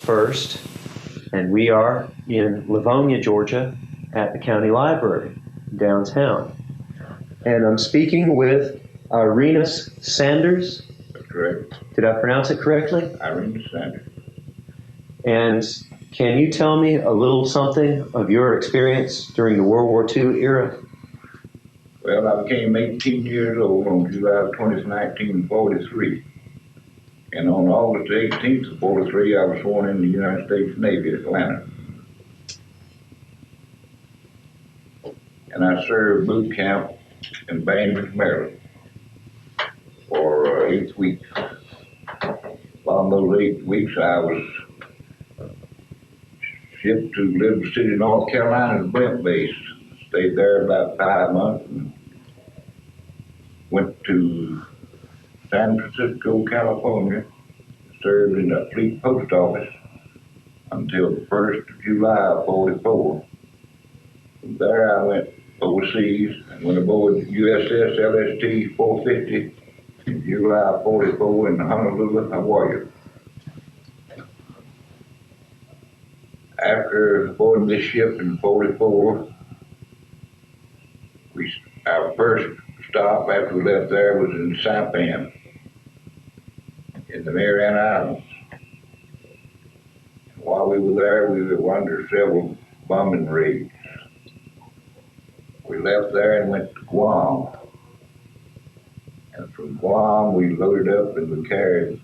1st, and we are in Lavonia, Georgia, at the county library downtown. And I'm speaking with Irenus Sanders. That's correct. Did I pronounce it correctly? Irenus Sanders. And can you tell me a little something of your experience during the World War II era? Well, I became 18 years old on July 20th, 1943. And on August 18th of 43, I was sworn in the United States Navy at Atlanta. And I served boot camp in Bainbridge, Maryland for 8 weeks. While those 8 weeks, I was shipped to Little City, North Carolina's Brent base. Stayed there about 5 months and went to San Francisco, California. Served in the Fleet Post Office until the 1st of July of 44. From there I went overseas and went aboard USS LST 450 in July of 44 in Honolulu, Hawaii. After boarding this ship in 44, our first stop after we left there was in Saipan in the Mariana Islands. And while we were there, we were under several bombing raids. We left there and went to Guam. And from Guam, we loaded up and we carried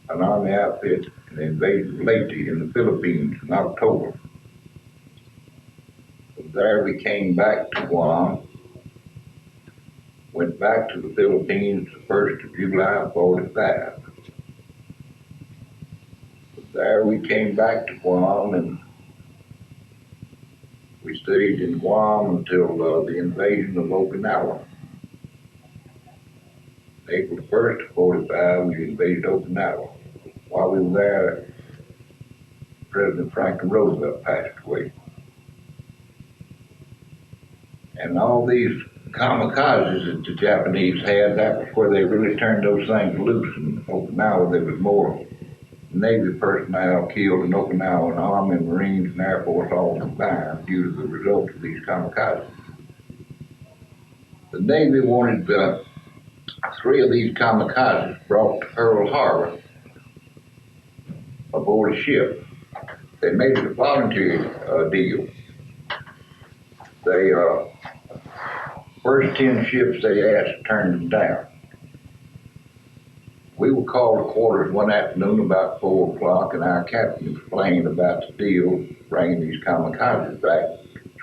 an army outfit and invaded Leyte in the Philippines in October. From there, we came back to Guam, went back to the Philippines the 1st of July of 45. From there, we came back to Guam and we stayed in Guam until the invasion of Okinawa. April 1st of 45, we invaded Okinawa. While we were there, President Franklin Roosevelt passed away. And all these kamikazes that the Japanese had, that was where they really turned those things loose. In Okinawa, there was more Navy personnel killed in Okinawa, and Army, Marines, and Air Force all combined due to the result of these kamikazes. The Navy wanted 3 of these kamikazes brought to Pearl Harbor aboard a ship. They made it a voluntary deal. They first 10 ships they asked turned them down. We were called to quarters one afternoon about 4 o'clock, and our captain explained about the deal bringing these kamikazes back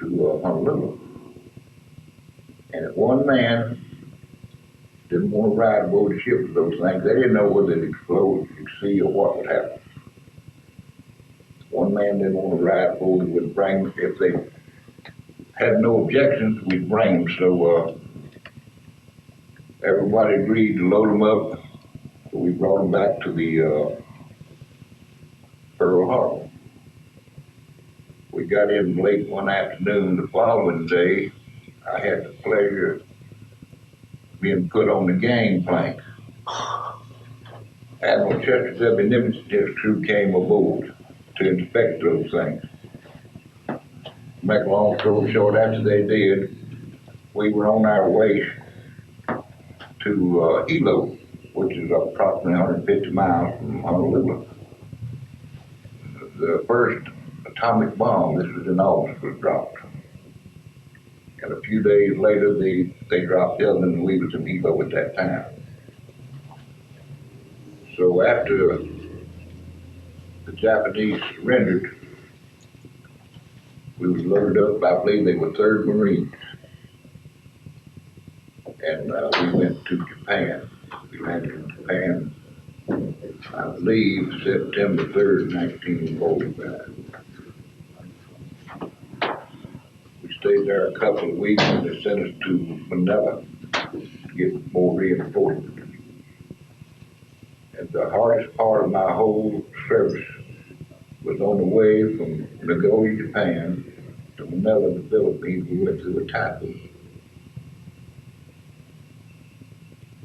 to Honolulu. And if one man didn't want to ride aboard the ship with those things, they didn't know whether they'd explode, see, or what would happen. One man didn't want to ride aboard, we would bring them. If they had no objections, we'd bring them. So everybody agreed to load them up. So we brought them back to the Pearl Harbor. We got in late one afternoon. The following day, I had the pleasure of being put on the gangplank. Admiral Chester W. Nimitz and his crew came aboard to inspect those things. Make a long story short, after they did, we were on our way to Hilo, which is approximately 150 miles from Honolulu. The first atomic bomb, this was in August, was dropped. And a few days later, they dropped the other, and we was in Hilo at that time. So after the Japanese surrendered, we was loaded up. I believe they were 3rd Marines. And we went to Japan. We landed in Japan, I believe, September 3rd, 1945. We stayed there a couple of weeks and they sent us to Manila to get more reinforcements. And the hardest part of my whole service was on the way from Nagoya, Japan to Manila, the Philippines. We went through a typhoon.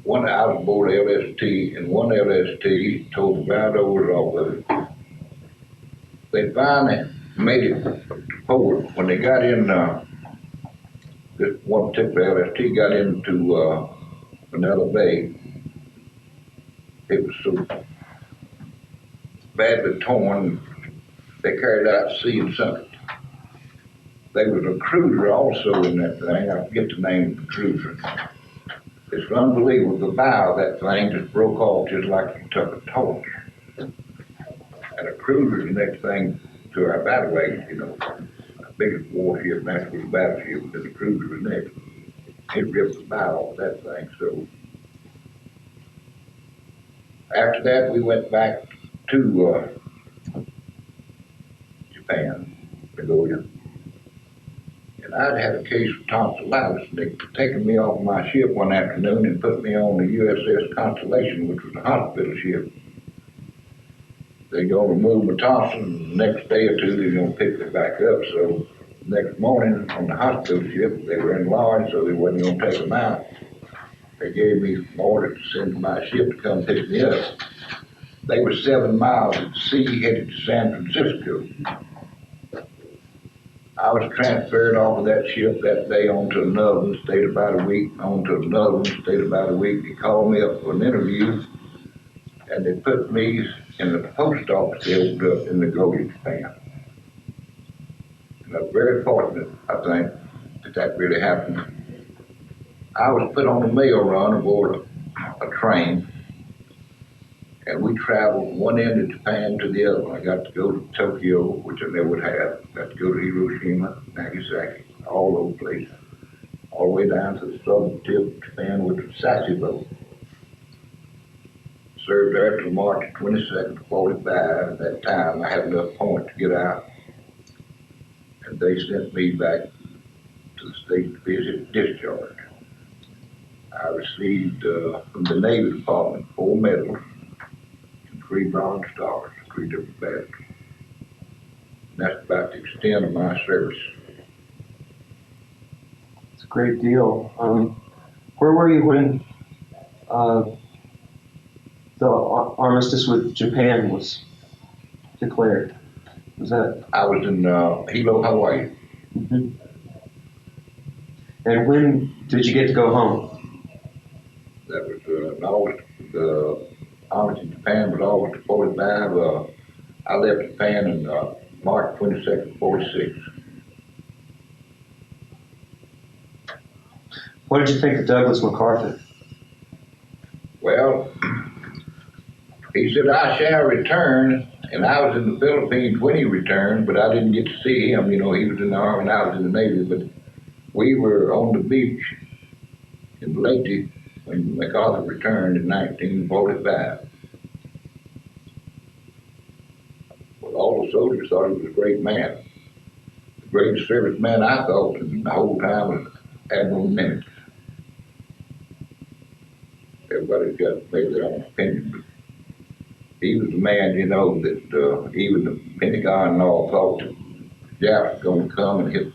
I was aboard LST, and one LST told the ground over off of it They finally made it to port. When they got in, this one particular LST got into Manila Bay, it was so badly torn, they carried it out to sea and sunk it. There was a cruiser also in that thing. I forget the name of the cruiser. It's unbelievable. The bow of that thing just broke off just like you took a torch. And a cruiser is the next thing to our battle wagon, you know. The biggest warship, national battleship, and the cruiser was next. It ripped the bow off that thing. So after that, we went back to Japan, Nagoya. And I'd had a case of tonsillitis, and they'd taken me off my ship one afternoon and put me on the USS Constellation, which was a hospital ship. They're going to remove my tonsils, and the next day or two, they're going to pick me back up. So next morning on the hospital ship, they were enlarged, so they wasn't going to take them out. They gave me an order to send my ship to come pick me up. They were 7 miles at sea headed to San Francisco. I was transferred off of that ship that day onto another one, stayed about a week, onto another one, stayed about a week. They called me up for an interview, and they put me in the post office they opened up in Nagoya, Japan. And I was very fortunate, I think, that really happened. I was put on a mail run aboard a train, and we traveled one end of Japan to the other. I got to go to Tokyo, which I never would have. Got to go to Hiroshima, Nagasaki, all those places. All the way down to the southern tip of Japan, which was Sasebo. Served there till March 22nd, 45. At that time, I had enough points to get out. And they sent me back to the state to visit discharge. I received from the Navy Department 4 medals, 3 Bronze Stars, 3 different battles. And that's about the extent of my service. It's a great deal. Where were you when the armistice with Japan was declared? Was that? I was in Hilo, Hawaii. Mm-hmm. And when did you get to go home? That was in August. The Armistice in Japan was August of 45. I left Japan in March 22nd, 46. What did you think of Douglas MacArthur? Well, he said, I shall return, and I was in the Philippines when he returned, but I didn't get to see him. You know, he was in the Army and I was in the Navy, but we were on the beach in Leyte when MacArthur returned in 1945. Well, all the soldiers thought he was a great man. The greatest serviceman I thought in the whole time was Admiral Nimitz. Everybody's got maybe their own opinion, but he was the man, you know, that even the Pentagon and all thought that Japs was going to come and hit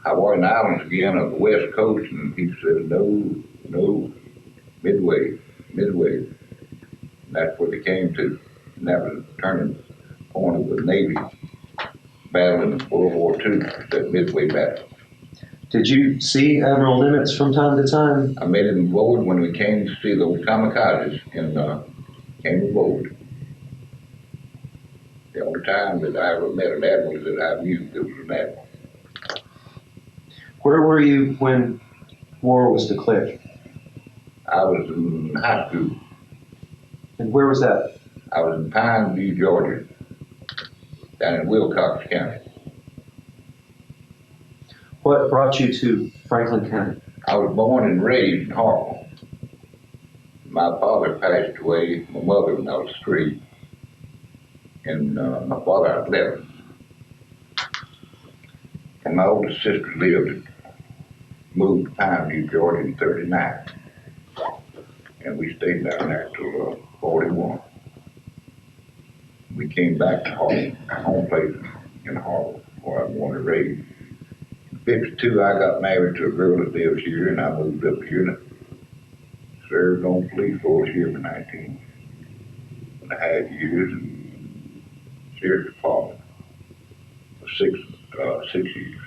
Hawaiian Islands again on the west coast, and he said, no, Midway. And that's where they came to, and that was the turning point of the Navy battle in World War II, that Midway battle. Did you see Admiral Nimitz from time to time? I met him aboard when we came to see those kamikazes and came aboard. The only time that I ever met an admiral that I knew that was an admiral. Where were you when war was declared? I was in high school. And where was that? I was in Pineview, Georgia, down in Wilcox County. What brought you to Franklin County? I was born and raised in Hartwell. My father passed away, my mother when I was 3, and my father had 11. And my oldest sister moved to Pineview, Georgia in 39. And we stayed down there till 41. We came back to home place in Hartwell, where I was born and raised. In 52, I got married to a girl that lives here, and I moved up here and served on police force here for 19 and a half years. And Sheriff's Department for 6 years,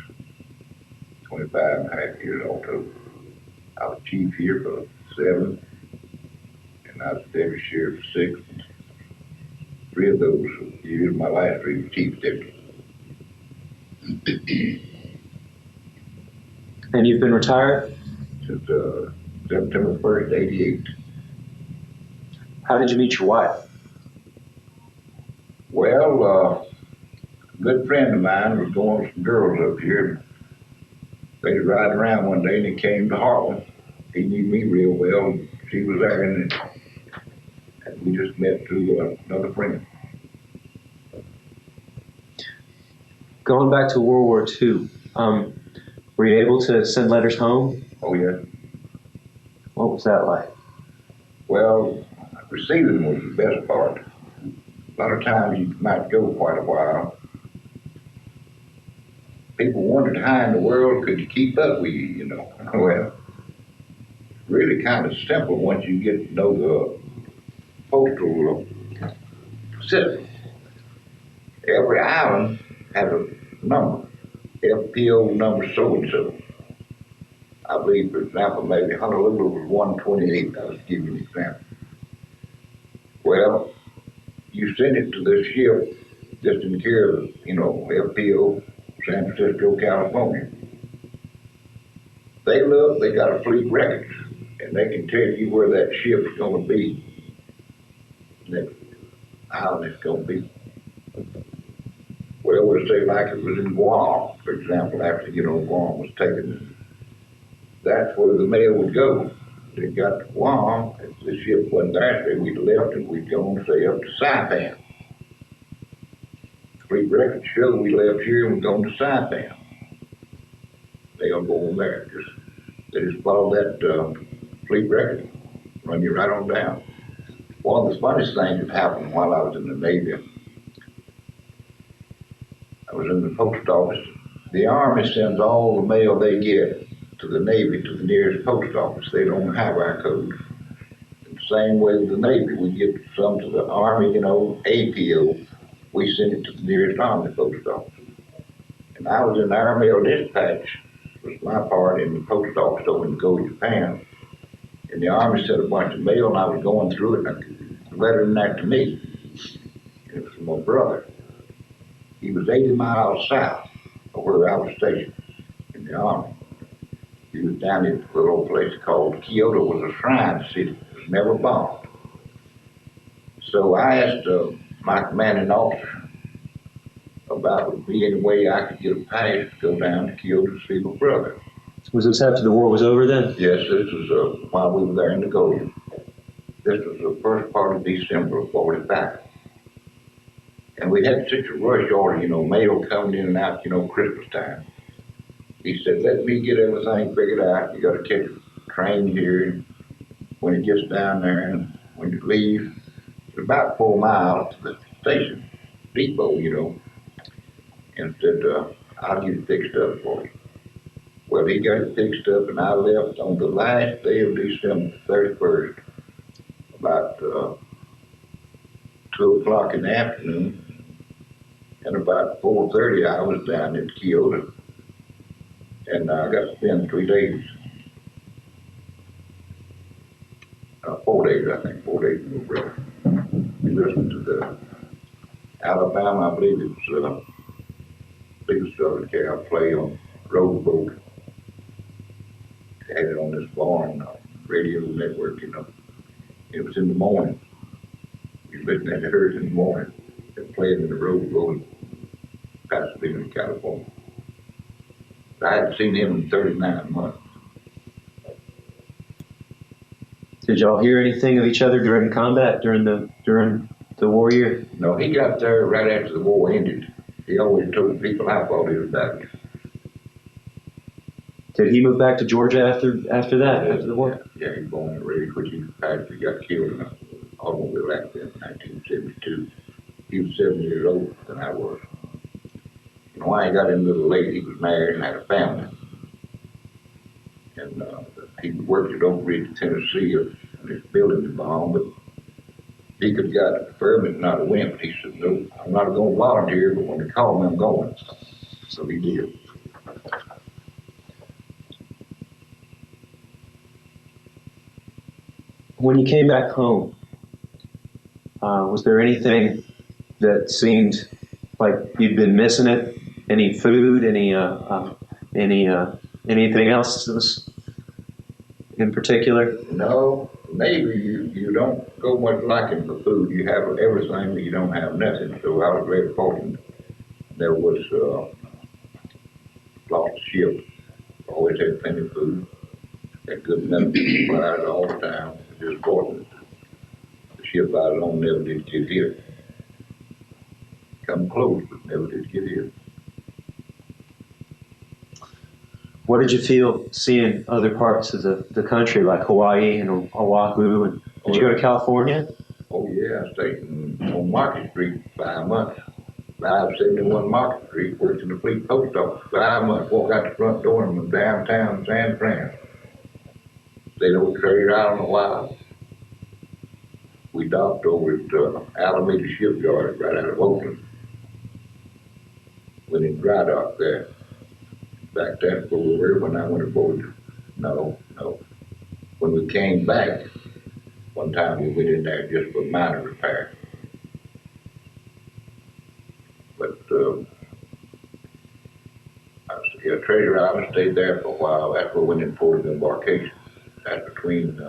25 and a half years altogether. I was chief here for 7, and I was deputy sheriff for 6. 3 of those years, my last 3 was chief deputy. And you've been retired? Since September 1st, 88. How did you meet your wife? Well, a good friend of mine was going with some girls up here. They was riding around one day and he came to Hartland. He knew me real well. She was there and we just met through another friend. Going back to World War II, were you able to send letters home? Oh, yeah. What was that like? Well, receiving was the best part. A lot of times you might go quite a while. People wondered how in the world could you keep up with you, you know. Well, it's really kind of simple once you get to know the postal system. Every island has a number, FPO number so-and-so. I believe, for example, maybe Honolulu was 128, I was giving you an example. Well, you send it to this ship just in care of, you know, FPO, San Francisco, California. They look, they got a fleet records, and they can tell you where that ship's gonna be, next island it's gonna be. Well, we'll say like it was in Guam, for example, after, you know, Guam was taken. That's where the mail would go. They got to Guam, if the ship wasn't there, so we'd left and we'd gone, say, up to Saipan. Fleet records show we left here and we're going to Saipan. They don't go on there. They just follow that fleet record, run you right on down. One of the funniest things that happened while I was in the Navy, I was in the post office. The Army sends all the mail they get to the Navy, to the nearest post office. They don't have our codes. And the same way with the Navy, we get some to the Army, you know, APO. We send it to the nearest Army post office. And I was in our mail dispatch, was my part in the post office over in Go, Japan. And the Army sent a bunch of mail and I was going through it and a letter in there to me. And it was from my brother. He was 80 miles south of where I was stationed in the Army. He was down in a little place called Kyoto, was a shrine city. It was never bombed. So I asked my commanding officer about would be any way I could get a pass to go down to Kyoto to see my brother. Was this after the war was over then? Yes, this was while we were there in the Gold. This was the first part of December of 45. And we had such a rush order, you know, mail coming in and out, you know, Christmas time. He said, let me get everything figured out. You got to catch a train here. When it gets down there and when you leave, it's about 4 miles to the station, depot, you know. And said, I'll get it fixed up for you. Well, he got it fixed up and I left on the last day of December 31st, about 2 o'clock in the afternoon. And about 4:30 I was down in Kyoto. And I got to spend 3 days. 4 days, I think, 4 days in the brother. We listened to the Alabama, I believe it was biggest Southern Cal play on Road Boat. They had it on this barn radio network, you know. It was in the morning. We listened and heard it in the morning. They played in the Road Boat in Pasadena, California. I hadn't seen him in 39 months. Did y'all hear anything of each other during combat, during the war year? No, he got there right after the war ended. He always told people how fought he was back. Did he move back to Georgia after that, after the war? Yeah, he was born and raised, which he actually got killed in an automobile accident in 1972. He was 7 years older than I was. And why he got in a little late, he was married and had a family. And he worked at Oak Ridge, Tennessee, and his building was bombed, but He could have got a permit, not a win, but he said, no, I'm not going to volunteer, but when they call me, I'm going. So he did. When you came back home, was there anything that seemed like you'd been missing it? Any food? Anything else in particular? No, maybe you don't go much liking for food. You have everything, but you don't have nothing. So I was very fortunate. There was lots of ships. Always had plenty of food. Had good medical supplies all the time. Just fortunate. The ship I was on never did get hit. Come close, but never did get hit. What did you feel seeing other parts of the country, like Hawaii and Oahu? And did you go to California? Oh yeah, I stayed on Market Street 5 months. 571 Market Street, worked in the Fleet Post Office 5 months. Walk out the front door and I'm downtown San Fran. Stayed over Treasure Island a while. We docked over at Alameda Shipyard right out of Oakland. Went in dry dock there. Back then where we were when I went aboard. No. When we came back, one time we went in there just for minor repair. But Treasure Island, stayed there for a while. That's where we went in port of embarkation. That's between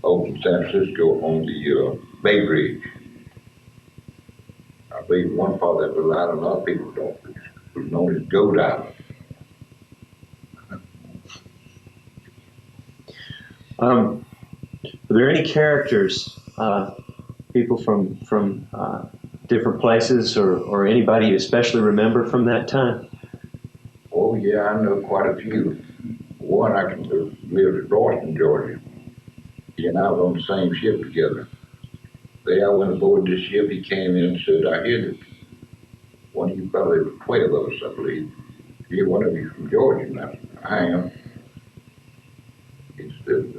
Oakland and San Francisco on the Bay Bridge. I believe one part of that little island, a lot of people don't. It was known as Goat Island. Are there any characters, people from different places, or anybody you especially remember from that time? Oh yeah, I know quite a few. One I can lived at Royston, Georgia. He and I was on the same ship together. The day I went aboard this ship, he came in and said, I hear that one of you fellas, 12 of us, I believe, hear one of you from Georgia. And I said, I am. He said,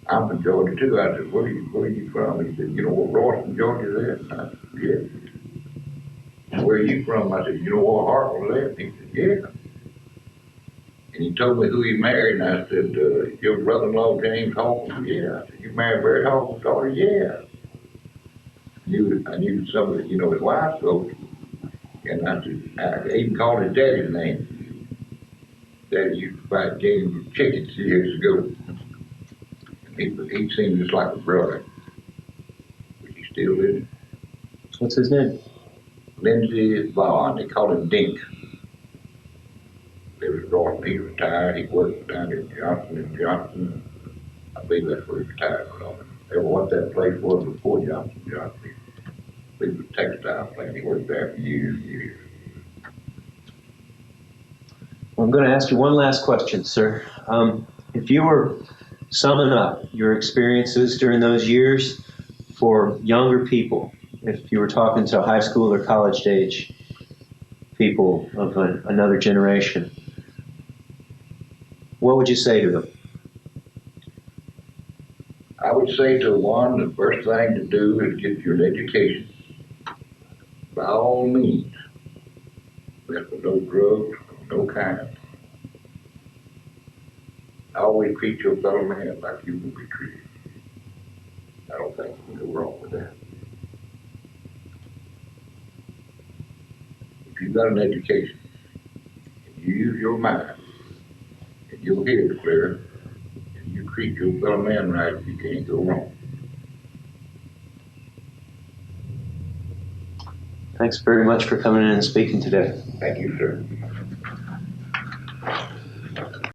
I'm from Georgia too. I said, where are you from? He said, you know what Royston, Georgia is at? And I said, yeah. Where are you from? I said, you know what Hartwell is at? He said, yeah. And he told me who he married, and I said, your brother-in-law, James Hawkins? Yeah. I said, you married Barry Hawkins' daughter? Yeah. I knew some of the, his wife's folks. And I said, I even called his daddy's name. Daddy used to buy James chickens years ago. And he seemed just like a brother. But he still living. What's his name? Lindsey Vaughn. They call him Dink. He was Royston. He retired. He worked down at Johnson & Johnson. I believe that's where he retired from. Ever what that place was before Johnson & Johnson. It was a textile plant. He worked there for years and years. Well, I'm going to ask you one last question, sir. If you were summing up your experiences during those years for younger people, if you were talking to high school or college age people of another generation, what would you say to them? I would say to one, the first thing to do is get your education. By all means. There's no drugs, no kind. Always treat your fellow man like you will be treated. I don't think you can go wrong with that. If you've got an education, and you use your mind, and your head clear, and you treat your fellow man right, you can't go wrong. Thanks very much for coming in and speaking today. Thank you, sir.